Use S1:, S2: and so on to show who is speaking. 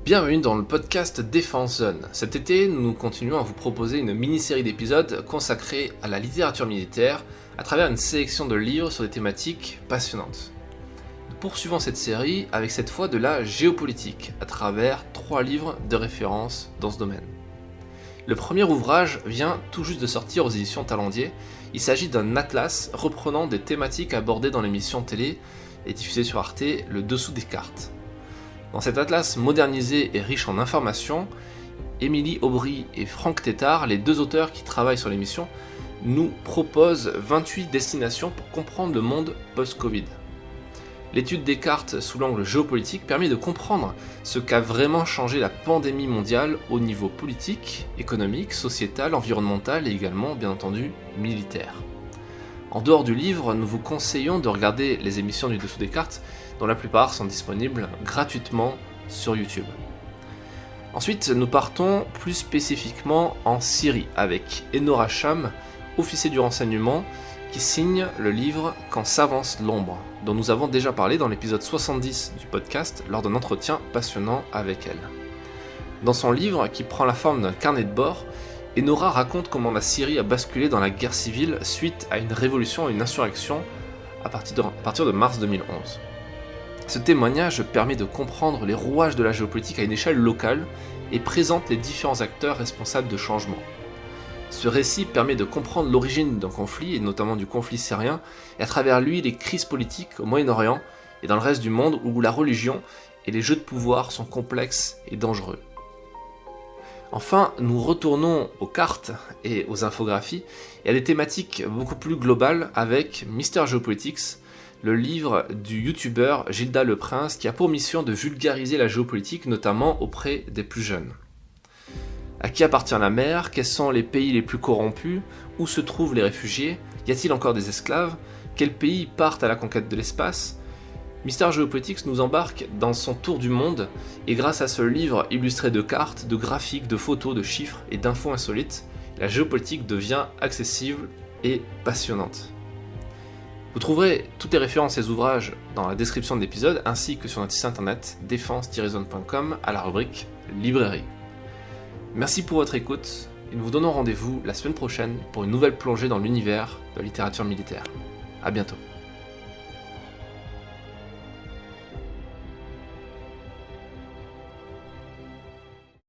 S1: Bienvenue dans le podcast Défense Zone. Cet été, nous continuons à vous proposer une mini-série d'épisodes consacrés à la littérature militaire à travers une sélection de livres sur des thématiques passionnantes. Nous poursuivons cette série avec cette fois de la géopolitique à travers 3 livres de référence dans ce domaine. Le premier ouvrage vient tout juste de sortir aux éditions Talendier. Il s'agit d'un atlas reprenant des thématiques abordées dans l'émission télé et diffusée sur Arte, Le Dessous des cartes. Dans cet atlas modernisé et riche en informations, Émilie Aubry et Franck Tétart, les 2 auteurs qui travaillent sur l'émission, nous proposent 28 destinations pour comprendre le monde post-Covid. L'étude des cartes sous l'angle géopolitique permet de comprendre ce qu'a vraiment changé la pandémie mondiale au niveau politique, économique, sociétal, environnemental et également, bien entendu, militaire. En dehors du livre, nous vous conseillons de regarder les émissions du Dessous des cartes, dont la plupart sont disponibles gratuitement sur YouTube. Ensuite, nous partons plus spécifiquement en Syrie avec Enora Cham, officier du renseignement, qui signe le livre Quand s'avance l'ombre, dont nous avons déjà parlé dans l'épisode 70 du podcast lors d'un entretien passionnant avec elle. Dans son livre, qui prend la forme d'un carnet de bord, Enora raconte comment la Syrie a basculé dans la guerre civile suite à une révolution et une insurrection à partir de mars 2011. Ce témoignage permet de comprendre les rouages de la géopolitique à une échelle locale et présente les différents acteurs responsables de changements. Ce récit permet de comprendre l'origine d'un conflit, et notamment du conflit syrien, et à travers lui les crises politiques au Moyen-Orient et dans le reste du monde où la religion et les jeux de pouvoir sont complexes et dangereux. Enfin, nous retournons aux cartes et aux infographies et à des thématiques beaucoup plus globales avec Mister Geopolitics, le livre du youtubeur Gilda Le Prince qui a pour mission de vulgariser la géopolitique notamment auprès des plus jeunes. À qui appartient la mer? Quels sont les pays les plus corrompus? Où se trouvent les réfugiés? Y a-t-il encore des esclaves? Quels pays partent à la conquête de l'espace? Mister Geopolitics nous embarque dans son tour du monde et grâce à ce livre illustré de cartes, de graphiques, de photos, de chiffres et d'infos insolites, la géopolitique devient accessible et passionnante. Vous trouverez toutes les références à ces ouvrages dans la description de l'épisode ainsi que sur notre site internet défense-zone.com à la rubrique librairie. Merci pour votre écoute et nous vous donnons rendez-vous la semaine prochaine pour une nouvelle plongée dans l'univers de la littérature militaire. À bientôt.